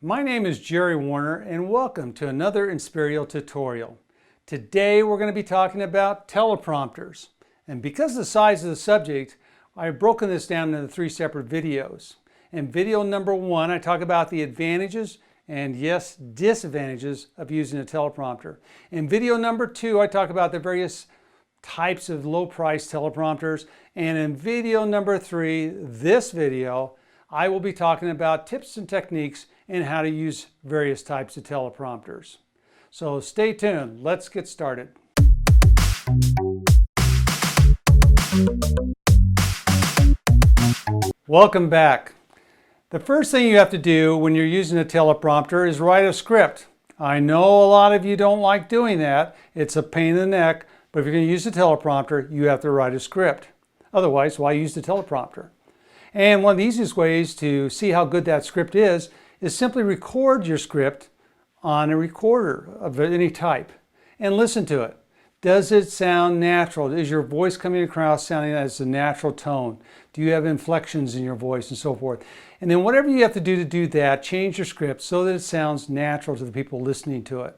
My name is Jerry Warner and welcome to another Inspirial tutorial. Today we're going to be talking about teleprompters. And because of the size of the subject, I've broken this down into 3 separate videos. In video number 1, I talk about the advantages and yes, disadvantages of using a teleprompter. In video number 2, I talk about the various types of low-price teleprompters. And in video number 3, this video, I will be talking about tips and techniques and how to use various types of teleprompters. So stay tuned, let's get started. Welcome back. The first thing you have to do when you're using a teleprompter is write a script. I know a lot of you don't like doing that. It's a pain in the neck, but if you're going to use a teleprompter, you have to write a script. Otherwise, why use the teleprompter? And one of the easiest ways to see how good that script is simply record your script on a recorder of any type and listen to it. Does it sound natural? Is your voice coming across sounding as a natural tone? Do you have inflections in your voice and so forth? And then whatever you have to do that, change your script so that it sounds natural to the people listening to it.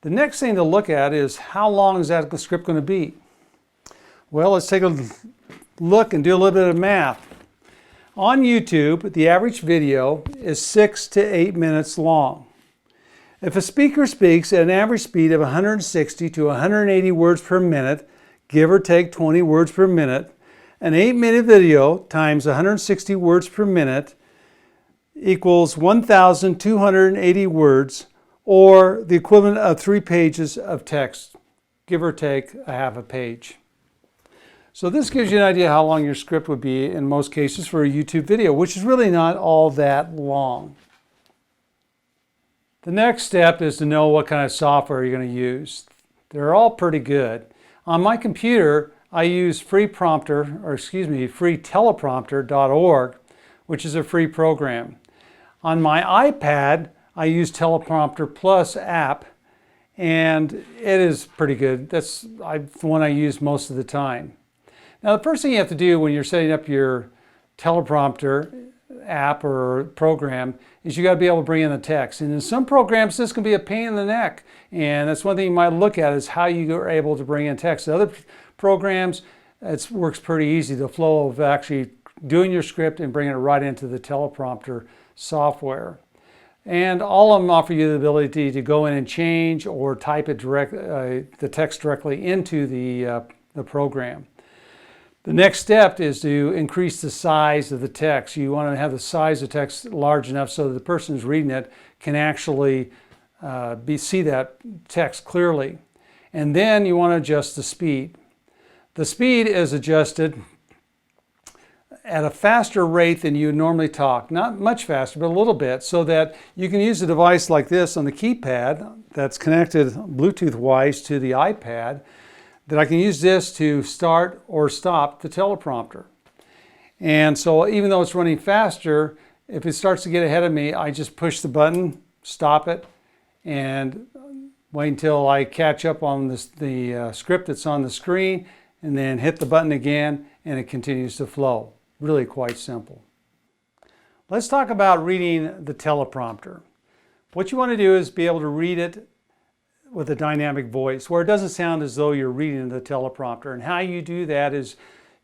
The next thing to look at is how long is that script going to be? Well, let's take a look and do a little bit of math. On YouTube, the average video is 6 to 8 minutes long. If a speaker speaks at an average speed of 160 to 180 words per minute, give or take 20 words per minute, an 8-minute video times 160 words per minute equals 1,280 words, or the equivalent of 3 pages of text, give or take a half a page. So this gives you an idea how long your script would be in most cases for a YouTube video, which is really not all that long. The next step is to know what kind of software you're going to use. They're all pretty good. On my computer, I use freeteleprompter.org, which is a free program. On my iPad, I use Teleprompter Plus app, and it is pretty good. That's the one I use most of the time. Now, the first thing you have to do when you're setting up your teleprompter app or program is you got to be able to bring in the text. And in some programs, this can be a pain in the neck. And that's one thing you might look at is how you are able to bring in text. In other programs, it works pretty easy. The flow of actually doing your script and bringing it right into the teleprompter software. And all of them offer you the ability to go in and change or type it the text directly into the program. The next step is to increase the size of the text. You want to have the size of text large enough so that the person who's reading it can actually see that text clearly. And then you want to adjust the speed. The speed is adjusted at a faster rate than you normally talk. Not much faster, but a little bit, so that you can use a device like this on the keypad that's connected Bluetooth-wise to the iPad, that I can use this to start or stop the teleprompter. And so even though it's running faster, if it starts to get ahead of me, I just push the button, stop it, and wait until I catch up on the script that's on the screen, and then hit the button again, and it continues to flow. Really quite simple. Let's talk about reading the teleprompter. What you want to do is be able to read it with a dynamic voice, where it doesn't sound as though you're reading the teleprompter. And how you do that is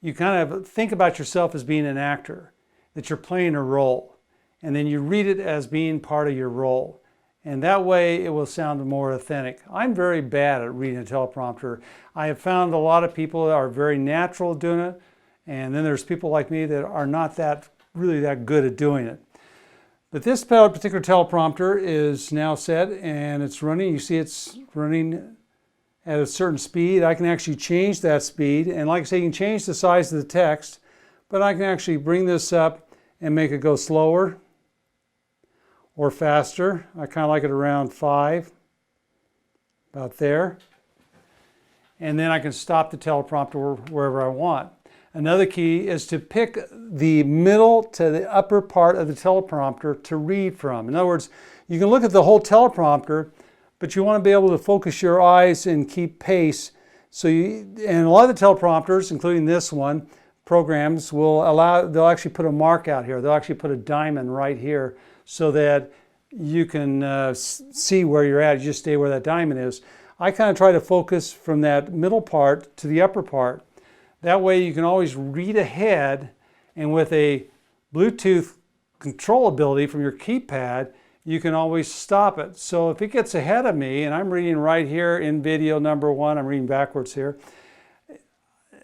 you kind of think about yourself as being an actor, that you're playing a role, and then you read it as being part of your role. And that way it will sound more authentic. I'm very bad at reading a teleprompter. I have found a lot of people that are very natural doing it, and then there's people like me that are not really that good at doing it. But this particular teleprompter is now set and it's running. You see it's running at a certain speed. I can actually change that speed. And like I say, you can change the size of the text, but I can actually bring this up and make it go slower or faster. I kind of like it around 5, about there. And then I can stop the teleprompter wherever I want. Another key is to pick the middle to the upper part of the teleprompter to read from. In other words, you can look at the whole teleprompter, but you want to be able to focus your eyes and keep pace. And a lot of the teleprompters, including this one, programs will they'll actually put a mark out here. They'll actually put a diamond right here so that you can see where you're at. You just stay where that diamond is. I kind of try to focus from that middle part to the upper part. That way you can always read ahead, and with a Bluetooth control ability from your keypad, you can always stop it. So if it gets ahead of me, and I'm reading right here in video number 1, I'm reading backwards here.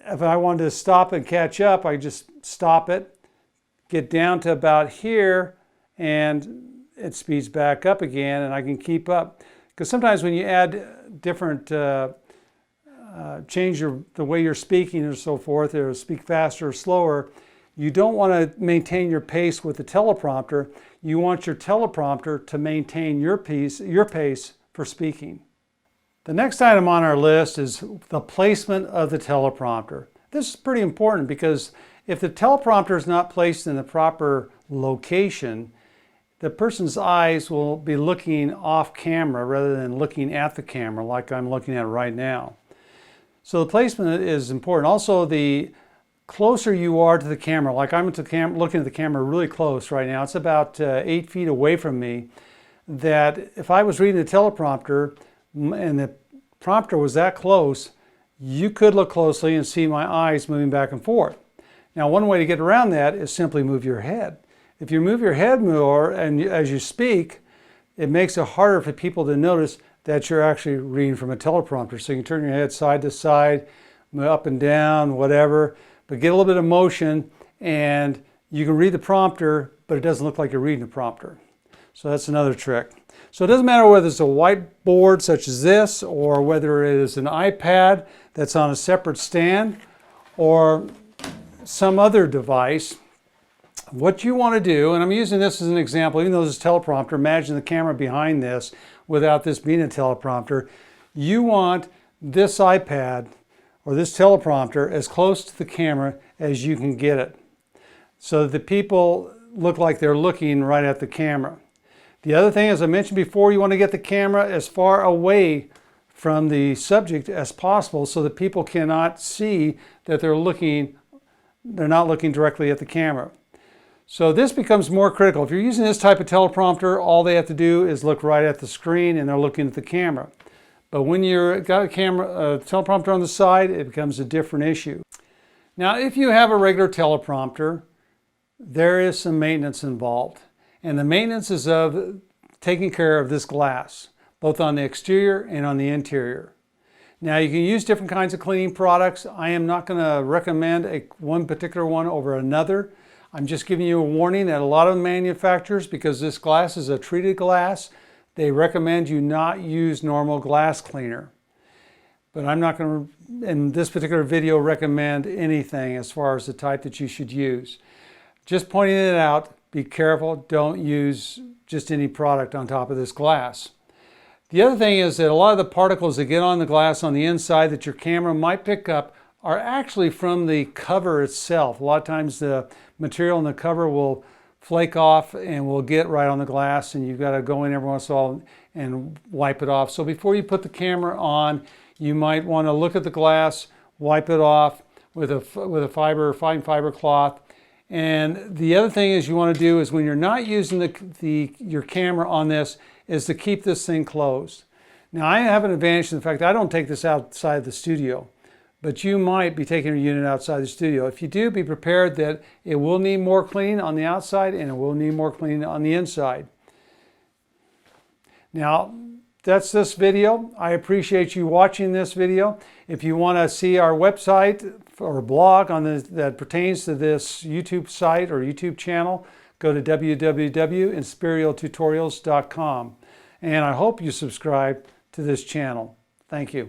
If I wanted to stop and catch up, I just stop it, get down to about here, and it speeds back up again, and I can keep up. Because sometimes when you add different, change the way you're speaking and so forth, or speak faster or slower, you don't want to maintain your pace with the teleprompter. You want your teleprompter to maintain your pace for speaking. The next item on our list is the placement of the teleprompter. This is pretty important because if the teleprompter is not placed in the proper location, the person's eyes will be looking off camera rather than looking at the camera like I'm looking at right now. So the placement is important. Also, the closer you are to the camera, like I'm looking at the camera really close right now, it's about 8 feet away from me, that if I was reading the teleprompter and the prompter was that close, you could look closely and see my eyes moving back and forth. Now, one way to get around that is simply move your head. If you move your head more and as you speak, it makes it harder for people to notice that you're actually reading from a teleprompter. So you can turn your head side to side, up and down, whatever, but get a little bit of motion and you can read the prompter, but it doesn't look like you're reading the prompter. So that's another trick. So it doesn't matter whether it's a whiteboard such as this, or whether it is an iPad that's on a separate stand, or some other device. What you want to do, and I'm using this as an example, even though this is a teleprompter, imagine the camera behind this without this being a teleprompter. You want this iPad or this teleprompter as close to the camera as you can get it, so that the people look like they're looking right at the camera. The other thing, as I mentioned before, you want to get the camera as far away from the subject as possible so that people cannot see that they're not looking directly at the camera. So this becomes more critical. If you're using this type of teleprompter, all they have to do is look right at the screen and they're looking at the camera. But when you've got a teleprompter on the side, it becomes a different issue. Now, if you have a regular teleprompter, there is some maintenance involved. And the maintenance is of taking care of this glass, both on the exterior and on the interior. Now, you can use different kinds of cleaning products. I am not going to recommend one particular one over another. I'm just giving you a warning that a lot of manufacturers, because this glass is a treated glass, they recommend you not use normal glass cleaner. But I'm not going to, in this particular video, recommend anything as far as the type that you should use. Just pointing it out, be careful, don't use just any product on top of this glass. The other thing is that a lot of the particles that get on the glass on the inside that your camera might pick up are actually from the cover itself. A lot of times the material in the cover will flake off and will get right on the glass, and you've got to go in every once in a while and wipe it off. So before you put the camera on, you might want to look at the glass, wipe it off with a fine fiber cloth. And the other thing is you want to do is when you're not using your camera on this is to keep this thing closed. Now, I have an advantage in the fact that I don't take this outside the studio, but you might be taking your unit outside the studio. If you do, be prepared that it will need more cleaning on the outside and it will need more cleaning on the inside. Now, that's this video. I appreciate you watching this video. If you want to see our website or blog that pertains to this YouTube site or YouTube channel, go to www.inspiriotutorials.com. And I hope you subscribe to this channel. Thank you.